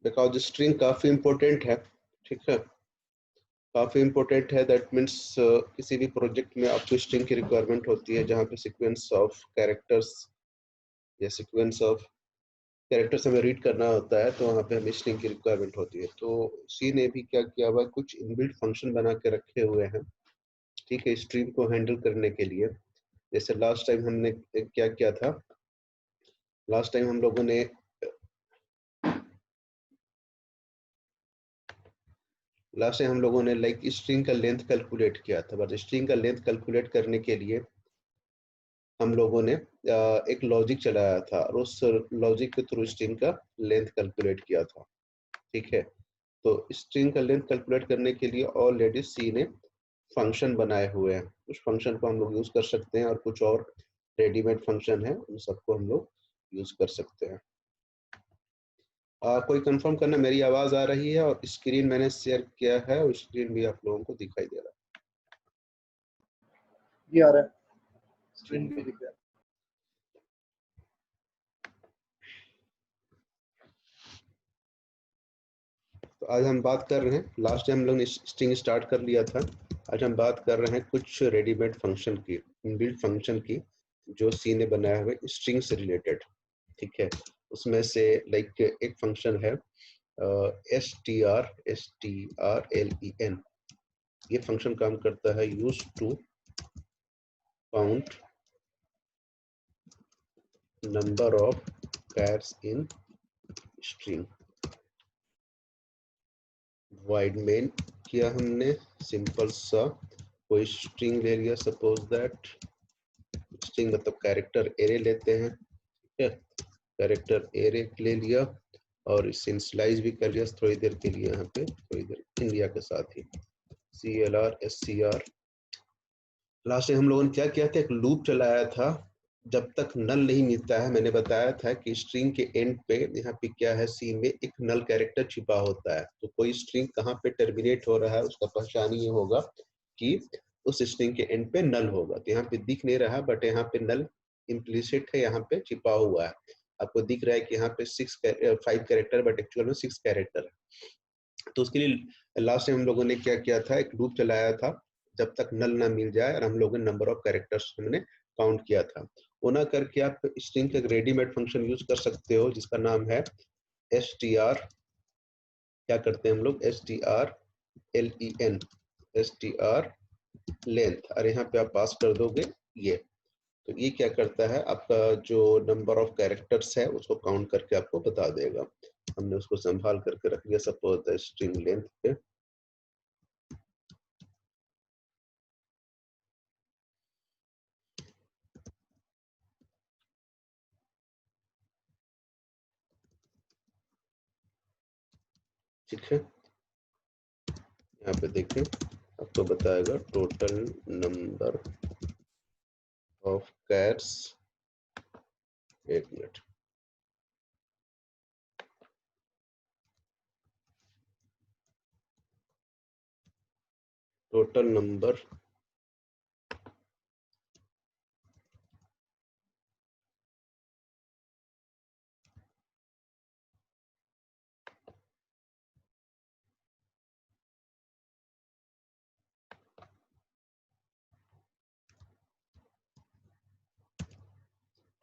Because string काफी important है, ठीक है, काफी इंपॉर्टेंट है। दैट मीन्स किसी भी प्रोजेक्ट में आपको स्ट्रिंग की रिक्वायरमेंट होती है, जहाँ पे सीक्वेंस ऑफ कैरेक्टर्स या सीक्वेंस ऑफ कैरेक्टर्स हमें रीड करना होता है, तो वहाँ पे हमें स्ट्रिंग की रिक्वायरमेंट होती है। तो सी ने भी क्या किया हुआ, कुछ इनबिल्ट फंक्शन बना के रखे हुए हैं, ठीक है, स्ट्रिंग को हैंडल करने के लिए। जैसे लास्ट टाइम हमने क्या किया था, लास्ट टाइम हम लोगों ने लाइक स्ट्रिंग का लेंथ कैलकुलेट किया था। बट स्ट्रिंग का लेंथ कैलकुलेट करने के लिए हम लोगों ने एक लॉजिक चलाया था, और उस लॉजिक के थ्रू स्ट्रिंग का लेंथ कैलकुलेट किया था, ठीक है। तो स्ट्रिंग का लेंथ कैलकुलेट करने के लिए ऑलरेडी सी ने फंक्शन बनाए हुए हैं। उस फंक्शन को हम लोग यूज कर सकते हैं, और कुछ और रेडीमेड फंक्शन है, उन सबको हम लोग यूज कर सकते हैं। कोई कंफर्म करना, मेरी आवाज आ रही है और स्क्रीन मैंने शेयर किया है, और स्क्रीन भी आप लोगों को दिखाई दे रहा है? ये आ रहा है, स्क्रीन भी दिख रहा है। तो आज हम बात कर रहे हैं, लास्ट टाइम हम लोग ने स्ट्रिंग स्टार्ट कर लिया था, आज हम बात कर रहे हैं कुछ रेडीमेड फंक्शन की, इनबिल्ट फंक्शन की, जो सी ने बनाया हुआ है स्ट्रिंग से रिलेटेड, ठीक है। उसमें से लाइक एक फंक्शन है strlen, ये फंक्शन काम करता है use to count number of characters in string. Void main किया हमने, सिंपल सा कोई स्ट्रिंग ले लिया, सपोज दैट स्ट्रिंग मतलब कैरेक्टर एरे लेते हैं, ठीक है, कैरेक्टर एरे ले लिया, और इसे इनिशियलाइज भी कर लिया थोड़ी देर के लिए, यहाँ पे थोड़ी देर इंडिया के साथ ही CLR SCR। लास्ट में हम लोगों ने क्या किया था, एक लूप चलाया था, जब तक नल नहीं मिलता है। मैंने बताया था कि स्ट्रिंग के एंड पे यहाँ पे क्या है, सी में एक नल कैरेक्टर छिपा होता है। तो कोई स्ट्रिंग कहाँ पे टर्मिनेट हो रहा है, उसका पहचान ये होगा कि उस स्ट्रिंग के एंड पे नल होगा। तो यहाँ पे दिख नहीं रहा, बट यहाँ पे नल इम्प्लिसिट है, यहाँ पे छिपा हुआ है। आपको दिख रहा है कि यहाँ पे 5 कैरेक्टर, बट एक्चुअल में 6 कैरेक्टर है। तो उसके लिए लास्ट टाइम हम लोगों ने क्या किया था, एक लूप चलाया था, जब तक नल ना मिल जाए, और हम लोगों ने नंबर ऑफ कैरेक्टर्स हमने काउंट किया था। वो ना करके आप स्ट्रिंग का रेडीमेड फंक्शन यूज कर सकते हो, जिसका नाम है str, क्या करते हैं हम लोग, strlen, str लेंथ, और यहाँ पे आप पास कर दोगे ये। तो ये क्या करता है, आपका जो नंबर ऑफ कैरेक्टर्स है उसको काउंट करके आपको बता देगा। हमने उसको संभाल करके रख लिया, सपोज द स्ट्रिंग लेंथ पे। ठीक है, यहाँ पे देखें, आपको बताएगा टोटल नंबर ऑफ कैट्स, एक मिनट,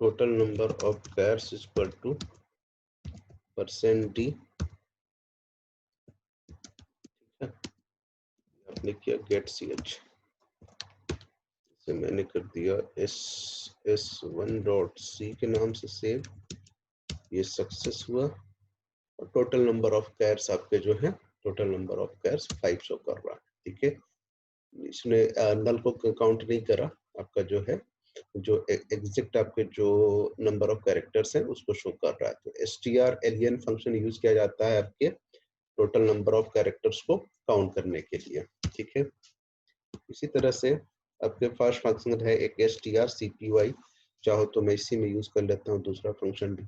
total number of cats is equal to %d। आपने किया गेट ch, इसे मैंने कर दिया ss1.c के नाम से सेव, ये सक्सेस हुआ। और टोटल नंबर ऑफ कैट्स आपके जो है, total number of cats 5 show कर रहा है, ठीक है। इसने नल को काउंट नहीं करा, आपका जो है, जो एग्जैक्ट आपके जो नंबर ऑफ कैरेक्टर्स है उसको शो कर रहा है। तो strlen फंक्शन यूज किया जाता है आपके टोटल नंबर ऑफ कैरेक्टर्स को काउंट करने के लिए, ठीक है। इसी तरह से आपके पास फंक्शन है एक strcpy, चाहो तो मैं इसी में यूज कर लेता हूँ, दूसरा फंक्शन भी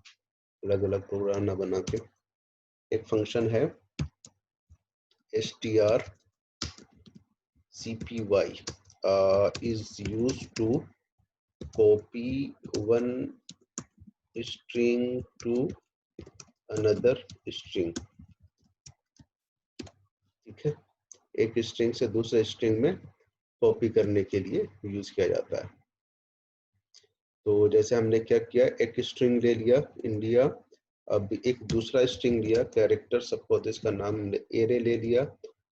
अलग अलग प्रोग्राम ना बना के। एक फंक्शन है strcpy is used to copy one string to another string, ठीक है, एक स्ट्रिंग से दूसरे स्ट्रिंग में कॉपी करने के लिए यूज किया जाता है। तो जैसे हमने क्या किया, एक स्ट्रिंग ले लिया इंडिया, अब एक दूसरा स्ट्रिंग लिया कैरेक्टर, सपोज इसका नाम हमने एरे ले लिया,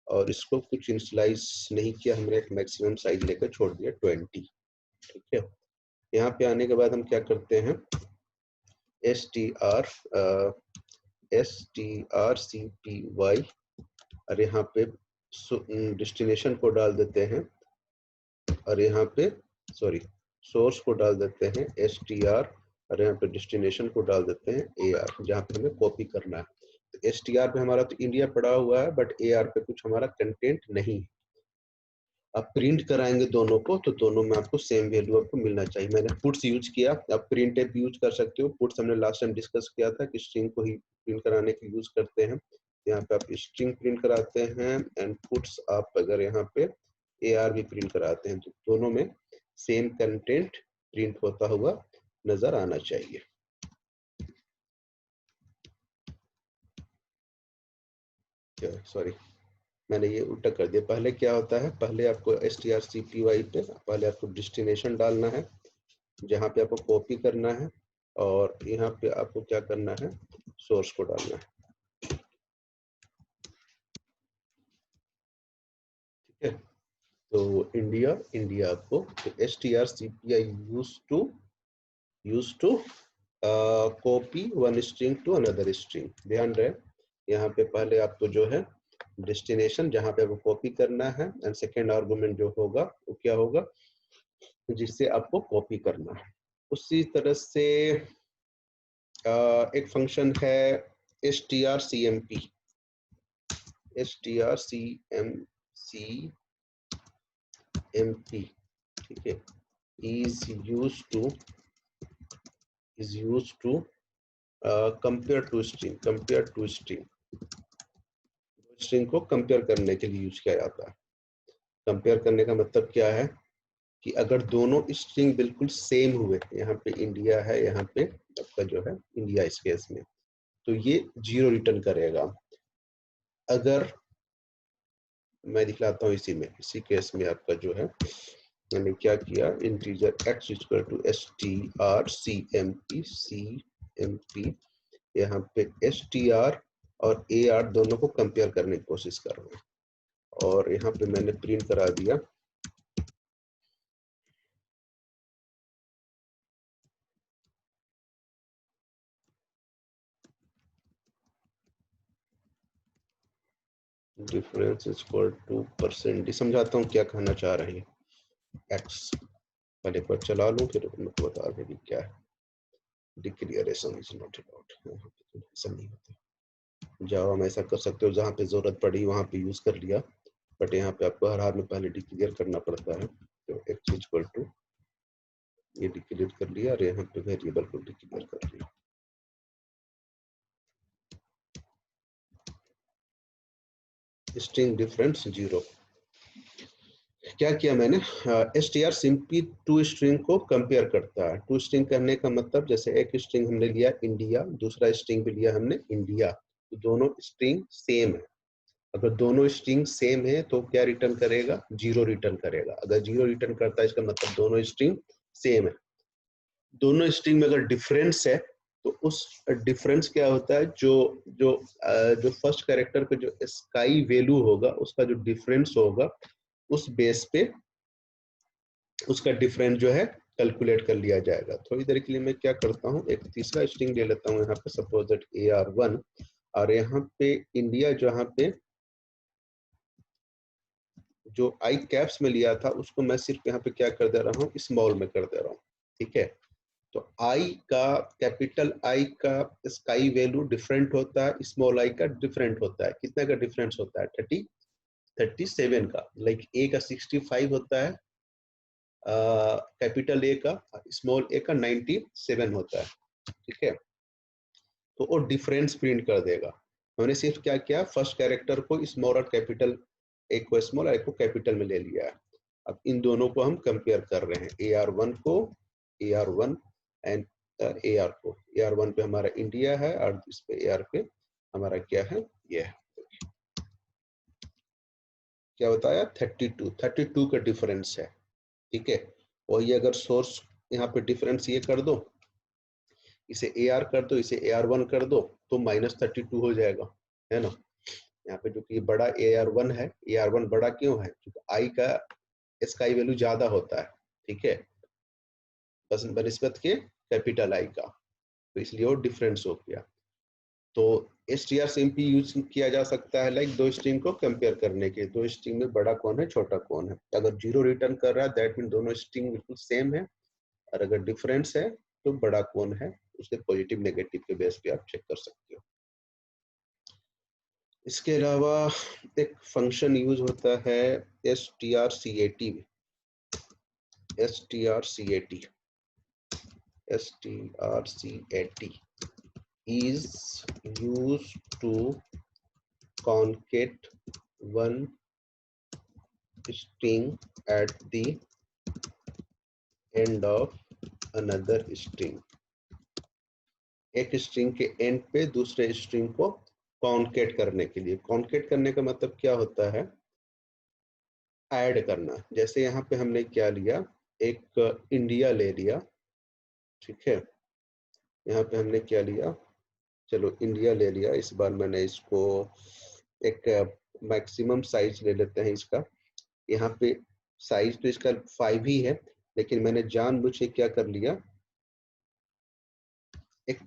और इसको कुछ इनिशियलाइज नहीं किया, हमने एक मैक्सिमम साइज लेकर छोड़ दिया 20। ठीक है, यहाँ पे आने के बाद हम क्या करते हैं, strcpy, और यहाँ पे डेस्टिनेशन को डाल देते हैं, और यहाँ पे सॉरी सोर्स को डाल देते हैं str, और यहाँ पे डेस्टिनेशन को डाल देते हैं ar, जहाँ पे हमें कॉपी करना है। तो str पे हमारा तो इंडिया पड़ा हुआ है, बट ar पे कुछ हमारा कंटेंट नहीं है। आप प्रिंट कराएंगे दोनों को, तो दोनों में आपको सेम वैल्यू आपको मिलना चाहिए। मैंने पुट्स यूज किया, आप प्रिंट टाइप यूज कर सकते हो। पुट्स हमने लास्ट टाइम डिस्कस किया था कि स्ट्रिंग को ही प्रिंट कराने के यूज करते हैं। यहाँ पे आप स्ट्रिंग प्रिंट कराते हैं, एंड पुट्स आप अगर यहाँ पे AR भी प्रिंट कराते हैं, तो दोनों में सेम कंटेंट प्रिंट होता हुआ नजर आना चाहिए। सॉरी, मैंने ये उल्टा कर दिया। पहले क्या होता है, पहले आपको strcpy पे पहले आपको डेस्टिनेशन डालना है, जहाँ पे आपको कॉपी करना है, और यहाँ पे आपको क्या करना है, सोर्स को डालना है। ठीक है, तो इंडिया आपको strcpy use to copy one string to another string. ध्यान रहे, यहाँ पे पहले आपको जो है डेस्टिनेशन जहाँ पे आपको कॉपी करना है, एंड सेकेंड आर्गुमेंट जो होगा वो क्या होगा, जिससे आपको कॉपी करना है। उसी तरह से एक फंक्शन है strcmp, ठीक है, is used to compare to string को कंपेयर करने के लिए यूज किया जाता है। कंपेयर करने का मतलब क्या है कि अगर दोनों स्ट्रिंग बिल्कुल सेम हुए, यहाँ पे इंडिया है, यहाँ पे आपका जो है इंडिया इस केस में, तो ये 0 रिटर्न करेगा। अगर मैं दिखलाता हूँ इसी केस में आपका जो है, मैंने क्या किया, integer x equal to strcmp, यहाँ पे str और ar दोनों को कंपेयर करने की कोशिश कर रहा हूँ, और यहाँ पे मैंने प्रिंट करा दिया डिफरेंस इक्वल टू %। समझाता हूँ क्या कहना चाह रहे हैं। x पहले एक बार चला लूँ, फिर उनको बता दें कि क्या है। डिक्लेरेशन इज नॉट अलाउड, ऐसा नहीं होता। जावा में ऐसा कर सकते हो, जहाँ पे जरूरत पड़ी वहाँ पे यूज कर लिया, बट यहाँ पे आपको हर हाल में पहले डिक्लेयर करना पड़ता है। तो x इक्वल टू ये डिक्लेयर कर लिया, और यहाँ पे वेरिएबल को डिक्लेयर कर लिया। String difference 0। क्या किया मैंने, str सिंपली टू स्ट्रिंग को कंपेयर करता है। टू स्ट्रिंग करने का मतलब, जैसे एक स्ट्रिंग हमने लिया इंडिया, दूसरा स्ट्रिंग भी लिया हमने इंडिया, तो दोनों स्ट्रिंग सेम है। अगर दोनों स्ट्रिंग सेम है तो क्या रिटर्न करेगा, 0 रिटर्न करेगा। अगर 0 रिटर्न करता है, इसका मतलब दोनों स्ट्रिंग सेम है। दोनों स्ट्रिंग में अगर डिफरेंस है, तो उस डिफरेंस क्या होता है, जो फर्स्ट कैरेक्टर पे जो स्काई वैल्यू होगा, उसका जो डिफरेंस होगा, उस बेस पे उसका डिफरेंस जो है कैलकुलेट कर लिया जाएगा। थोड़ी देर के लिए मैं क्या करता हूँ, एक तीसरा स्ट्रिंग ले लेता हूँ यहाँ पे, सपोज दैट AR1, और यहाँ पे इंडिया जहाँ पे जो आई कैप्स में लिया था, उसको मैं सिर्फ यहाँ पे क्या कर दे रहा हूँ, स्मॉल में कर दे रहा हूँ। ठीक है, तो आई का, कैपिटल आई का स्काई वैल्यू डिफरेंट होता है, स्मॉल आई का डिफरेंट होता है। कितने का डिफरेंस होता है, 37 का। लाइक ए का 65 होता है, कैपिटल ए का, स्मॉल ए का 97 होता है। ठीक है, तो वो डिफरेंस प्रिंट कर देगा। हमने सिर्फ क्या किया, फर्स्ट कैरेक्टर को स्मॉल और कैपिटल, एक को स्मॉल और एक को कैपिटल में ले लिया है। अब इन दोनों को हम कंपेयर कर रहे हैं, AR1 को, AR1 एंड AR को। AR1 पे हमारा इंडिया है, और इस पे AR पे हमारा क्या है, ये है। क्या बताया 32 का डिफरेंस है, ठीक है। और ये अगर सोर्स यहाँ पे डिफरेंस ये कर दो, इसे AR कर दो, इसे AR1 कर दो, तो -32 हो जाएगा, है ना। यहाँ पे जो कि बड़ा AR1 है, AR1 बड़ा क्यों है, क्योंकि आई का इसका वैल्यू ज्यादा होता है, ठीक है, बस बनिस्बत के कैपिटल आई का, तो इसलिए वो डिफरेंस हो गया। तो str सिंपली यूज किया जा सकता है लाइक दो स्ट्रिंग को कंपेयर करने के, दो स्ट्रिंग में बड़ा कौन है छोटा कौन है। अगर 0 रिटर्न कर रहा है दैट मीन दोनों स्ट्रिंग बिल्कुल सेम है, और अगर डिफरेंस है तो बड़ा कौन है, उसके पॉजिटिव नेगेटिव के बेस पे आप चेक कर सकते हो। इसके अलावा एक फंक्शन यूज होता है strcat में, strcat is used to concat one string at the end of another string। एक स्ट्रिंग के एंड पे दूसरे स्ट्रिंग को कॉन्केट करने के लिए। कॉन्केट करने का मतलब क्या होता है, ऐड करना। जैसे यहाँ पे हमने क्या लिया, एक इंडिया ले लिया, ठीक है, यहाँ पे हमने क्या लिया, चलो इंडिया ले लिया। इस बार मैंने इसको एक मैक्सिमम साइज ले लेते हैं इसका। यहाँ पे साइज तो इसका 5 ही है, लेकिन मैंने जानबूझ के क्या कर लिया, एक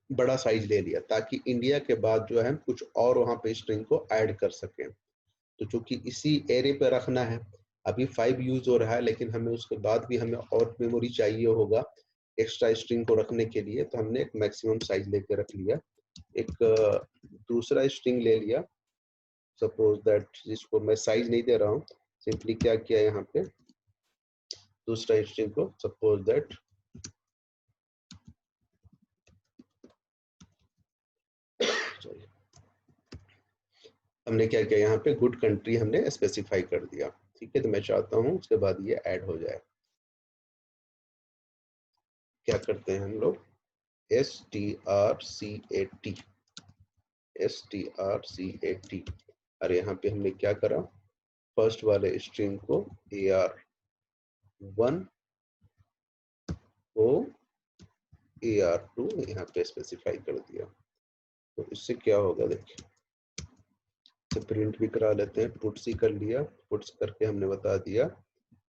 बड़ा साइज ले लिया, ताकि इंडिया के बाद जो है कुछ और वहां पे स्ट्रिंग को ऐड कर सके। तो चूंकि इसी एरे पे रखना है, अभी 5 यूज हो रहा है, लेकिन हमें उसके बाद भी हमें और मेमोरी चाहिए होगा एक्स्ट्रा स्ट्रिंग को रखने के लिए, तो हमने एक मैक्सिमम साइज लेकर रख लिया। एक दूसरा स्ट्रिंग ले लिया, सपोज दैट, जिसको मैं साइज नहीं दे रहा हूँ, सिंपली क्या किया यहाँ पे, दूसरा स्ट्रिंग को सपोज दैट हमने क्या किया, यहाँ पे गुड कंट्री हमने स्पेसिफाई कर दिया, ठीक है। तो मैं चाहता हूँ उसके बाद ये ऐड हो जाए। क्या करते हैं हम लोग, strcat, और यहाँ पे हमने क्या करा, फर्स्ट वाले स्ट्रिंग को AR1 को AR2 यहाँ पे स्पेसिफाई कर दिया। तो इससे क्या होगा देखिए, तो प्रिंट भी करा लेते हैं, पुट्स ही कर लिया, पुट्स करके हमने बता दिया,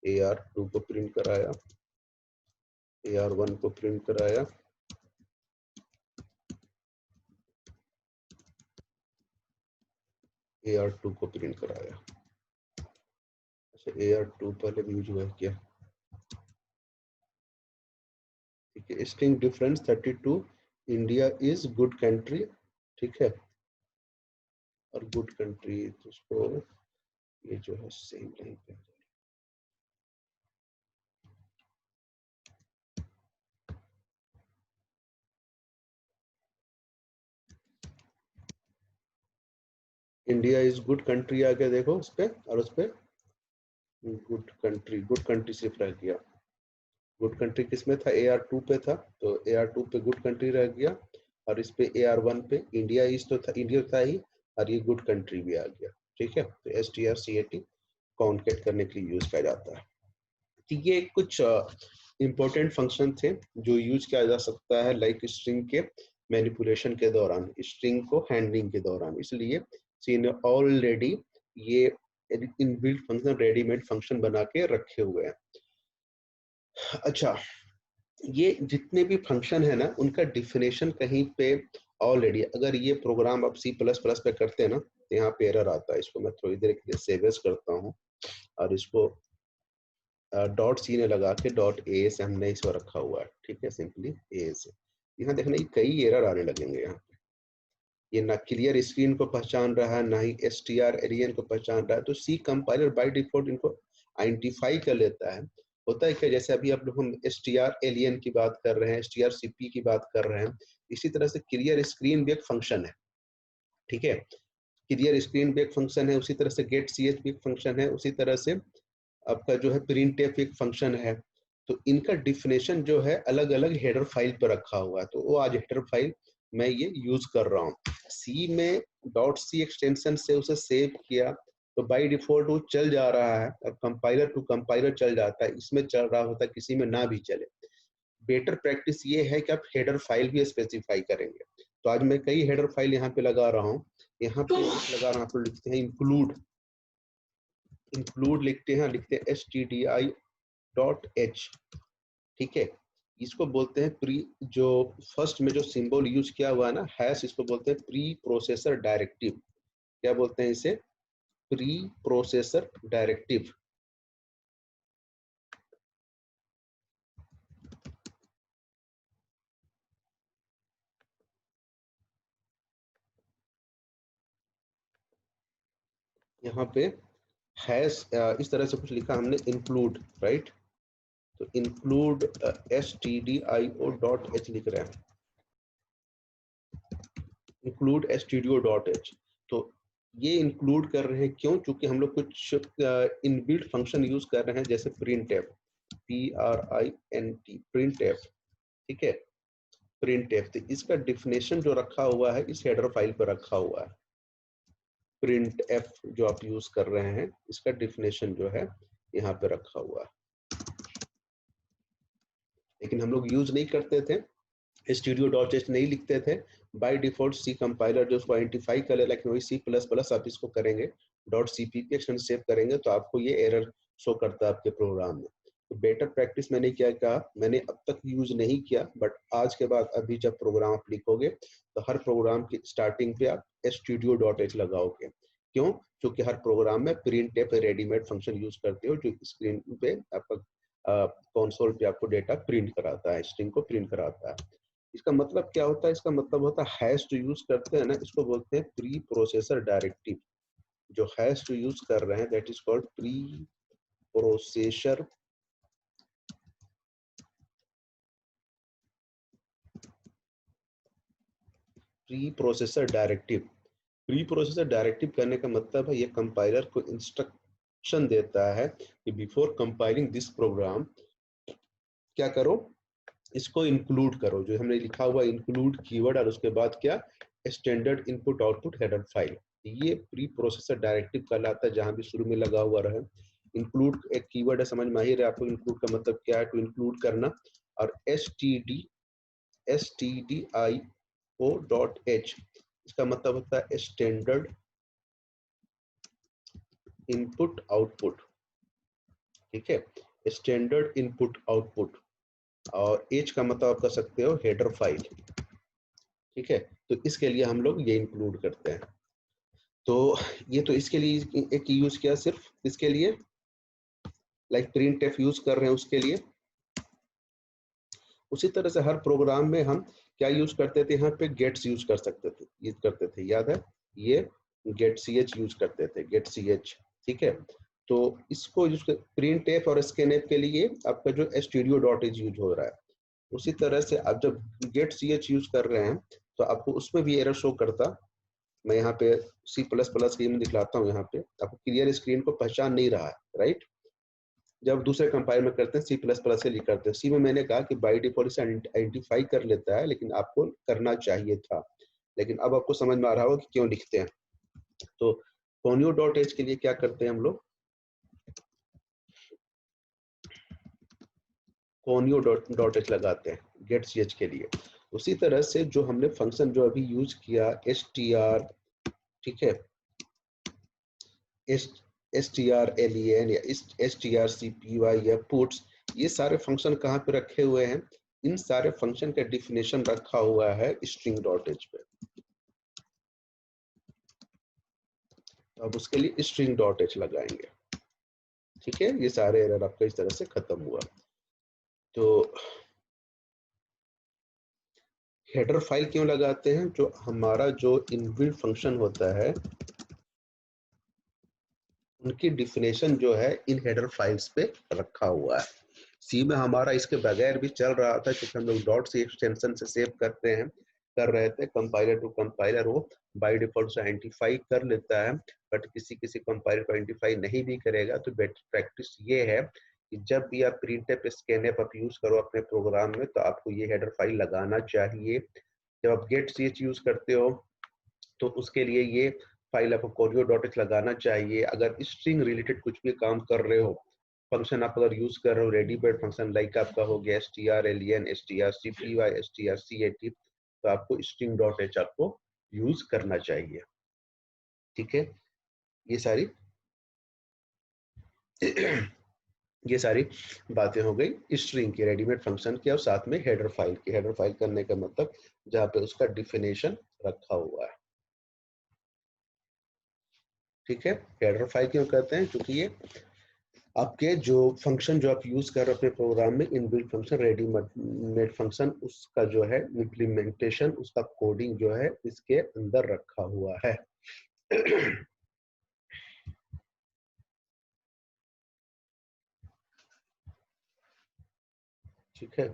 AR2 को प्रिंट कराया, AR1 को प्रिंट कराया, AR2 को प्रिंट कराया। अच्छा, AR2 पहले भी यूज हुआ है क्या, ठीक है। String difference 32, India is good country, ठीक है, और गुड कंट्री तो उसको ये जो है सेम लाइन पे, इंडिया इज गुड कंट्री आ गया, देखो उस पे, और उस पे गुड कंट्री सिर्फ रह गया। गुड कंट्री किस में था, AR2 पे था, तो AR2 पे गुड कंट्री रह गया, और इस पे AR1 पे इंडिया इज तो था, इंडिया था ही, और ये गुड कंट्री भी आ गया, ठीक है। तो strcat कॉन्केट करने के लिए यूज किया जाता है। तो ये कुछ इंपॉर्टेंट फंक्शन थे जो यूज किया जा सकता है लाइक स्ट्रिंग के मैनिपुलेशन के दौरान, स्ट्रिंग को हैंडलिंग के दौरान। इसलिए सी ने ऑलरेडी ये इनबिल्ट फंक्शन, रेडीमेड फंक्शन बना के रखे हुए हैं। अच्छा, ये जितने भी फंक्शन है ना, उनका डिफिनेशन कहीं पे ऑलरेडी, अगर ये प्रोग्राम आप C++ पे करते हैं ना, तो यहाँ पे एरर आता है। इसको मैं थोड़ी देर के लिए सेव एज करता हूँ, और इसको .c ने लगा के .a से हमने इसको रखा हुआ है, ठीक है, सिंपली a से। यहाँ देखना ये कई एरर आने लगेंगे यहाँ पे, ये ना क्लियर स्क्रीन को पहचान रहा है, ना ही strlen को पहचान रहा है। तो C कंपाइलर बाय डिफॉल्ट इनको आइडेंटिफाई कर लेता है। होता है क्या, जैसे अभी आप लोग हम strlen की बात कर रहे हैं, strcp की बात कर रहे हैं, इसी तरह से क्लियर स्क्रीन भी एक फंक्शन है, ठीक है। क्लियर स्क्रीन भी एक फंक्शन है, उसी तरह से गेट ch भी एक फंक्शन है, उसी तरह से आपका जो है printf एक फंक्शन है। तो इनका डिफिनेशन जो है अलग अलग हेडर फाइल पर रखा हुआ है, तो वो आज हेडर फाइल मैं ये यूज कर रहा हूँ। सी में .c एक्सटेंशन से उसे सेव किया, तो बाय डिफॉल्ट वो चल जा रहा है और कंपाइलर टू कंपाइलर चल जाता है, इसमें चल रहा होता है, किसी में ना भी चले। बेटर प्रैक्टिस ये है कि आप हेडर फाइल भी स्पेसिफाई करेंगे। तो आज मैं कई हेडर फाइल यहाँ पे लगा रहा हूँ, यहाँ पे लगा रहा हूँ, आप लोग लिखते हैं इंक्लूड, इंक्लूड लिखते हैं, लिखते हैं stdi.h, ठीक है। इसको बोलते हैं प्री, जो फर्स्ट में जो सिंबल यूज किया हुआ है ना हैश, इसको बोलते हैं प्री प्रोसेसर डायरेक्टिव। क्या बोलते हैं इसे? Pre processor directive. यहाँ पे हैश इस तरह से कुछ लिखा हमने, इंक्लूड, राइट। तो इंक्लूड stdio.h लिख रहे हैं, इंक्लूड stdio.h। तो ये इंक्लूड कर रहे हैं क्यों? क्योंकि हम लोग कुछ इनबिल्ट फंक्शन यूज कर रहे हैं, जैसे printf, print, printf, ठीक है, printf। तो इसका डिफिनेशन जो रखा हुआ है इस हेडर फाइल पर रखा हुआ है। printf जो आप यूज कर रहे हैं, इसका डिफिनेशन जो है यहाँ पे रखा हुआ है, लेकिन हम लोग यूज नहीं करते थे, stdio.h नहीं लिखते थे। बाय डिफॉल्ट सी कंपाइलर जो उसको आइडेंटिफाई कर ले, लेकिन वही C++ आप इसको करेंगे, .cpp एक्सटेंशन सेव करेंगे तो आपको ये एरर शो करता है आपके प्रोग्राम में। तो बेटर प्रैक्टिस मैंने क्या कहा, मैंने अब तक यूज नहीं किया, बट आज के बाद अभी जब प्रोग्राम आप लिखोगे तो हर प्रोग्राम की स्टार्टिंग पे आप stdio.h लगाओगे। क्यों? क्योंकि हर प्रोग्राम में printf रेडीमेड फंक्शन यूज करते हो, जो स्क्रीन पे आपका कंसोल पे आपको डेटा प्रिंट कराता है, स्ट्रिंग को प्रिंट कराता है। इसका मतलब क्या होता है? इसका मतलब होता है हैश जो यूज करते हैं ना, इसको बोलते हैं प्री प्रोसेसर डायरेक्टिव। जो हैश जो यूज कर रहे हैं that is called pre processor directive. Pre processor directive करने का मतलब है ये कंपाइलर को इंस्ट्रक्शन देता है कि बिफोर कंपाइलिंग दिस प्रोग्राम क्या करो, इसको इंक्लूड करो, जो हमने लिखा हुआ इंक्लूड कीवर्ड, और उसके बाद क्या, standard input output header file. ये प्री प्रोसेसर डायरेक्टिव कहलाता है, जहां भी शुरू में लगा हुआ रहे। इंक्लूड एक कीवर्ड है, समझ में आ ही रहा है आपको इंक्लूड का मतलब क्या है, टू इंक्लूड करना। और stdio.h इसका मतलब होता है स्टैंडर्ड इनपुट आउटपुट, ठीक है, स्टैंडर्ड इनपुट आउटपुट। और h का मतलब आप कर सकते हो हेडर फाइल, ठीक है। तो इसके लिए हम लोग ये इंक्लूड करते हैं। तो ये तो इसके लिए एक यूज किया, सिर्फ इसके लिए, लाइक printf यूज कर रहे हैं उसके लिए। उसी तरह से हर प्रोग्राम में हम क्या यूज करते थे, यहाँ पे गेट्स यूज कर सकते थे, यूज करते थे, याद है, ये गेट ch यूज करते थे, गेट ch, ठीक है। तो इसको यूज कर printf और scanf के लिए आपका जो stdio.h यूज हो रहा है। उसी तरह से आप जब गेट ch यूज कर रहे हैं तो आपको उसमें भी एरर शो करता। मैं यहाँ पे C++ में दिखलाता हूँ, यहाँ पे आपको क्लियर स्क्रीन को पहचान नहीं रहा है, राइट। जब दूसरे कंपाइल में करते हैं C++ से लिख करते हैं, सी में मैंने कहा कि बाय डिफॉल्ट से आइडेंटिफाई कर लेता है, लेकिन आपको करना चाहिए था। लेकिन अब आपको समझ में आ रहा होगा कि क्यों लिखते हैं। तो conio.h के लिए क्या करते हैं हम लोग, conio.h लगाते हैं गेट ch के लिए। उसी तरह से जो हमने फंक्शन जो अभी यूज किया str, ठीक है, strlen या strcpy या puts, ये सारे फंक्शन कहाँ पे रखे हुए हैं, इन सारे फंक्शन का डिफिनेशन रखा हुआ है string.h पे। अब उसके लिए string.h लगाएंगे, ठीक है। ये सारे एरर आपका इस तरह से खत्म हुआ। तो हेडर फाइल क्यों लगाते हैं? जो हमारा जो इनबिल्ट फंक्शन होता है उनकी डिफिनेशन जो है इन हेडर फाइल्स पे रखा हुआ है। सी में हमारा इसके बगैर भी चल रहा था, क्योंकि हम लोग डॉट सी एक्सटेंशन से सेव करते हैं, कर रहे थे, कंपाइलर टू कंपाइलर वो बाय डिफॉल्ट से आइडेंटिफाई कर लेता है, बट किसी किसी कंपाइलर को आइडेंटिफाई नहीं भी करेगा। तो बेस्ट प्रैक्टिस ये है कि जब भी आप printf scanf आप यूज करो अपने प्रोग्राम में, तो आपको ये हेडर फाइल लगाना चाहिए। जब आप गेट ch यूज करते हो तो उसके लिए ये फाइल आपको कोरियो डॉट एच लगाना चाहिए। अगर स्ट्रिंग रिलेटेड कुछ भी काम कर रहे हो, फंक्शन आप अगर यूज कर रहे हो रेडीमेड फंक्शन लाइक आपका हो गया strlen, strcpy, strcat, तो आपको स्ट्रिंग डॉट एच आपको यूज करना चाहिए। ठीक है, ये सारी ये सारी बातें हो गई स्ट्रिंग की, रेडीमेड फंक्शन की, और साथ में हेडर फाइल की। हेडर फाइल करने का मतलब जहाँ पे उसका डिफिनेशन रखा हुआ है। ठीक है, हेडर फाइल क्यों कहते हैं? क्योंकि ये आपके जो फंक्शन जो आप यूज कर रहे हो अपने प्रोग्राम में, इनबिल्ट फंक्शन, रेडीमेड फंक्शन, उसका जो है इम्प्लीमेंटेशन, उसका कोडिंग जो है इसके अंदर रखा हुआ है। ठीक है।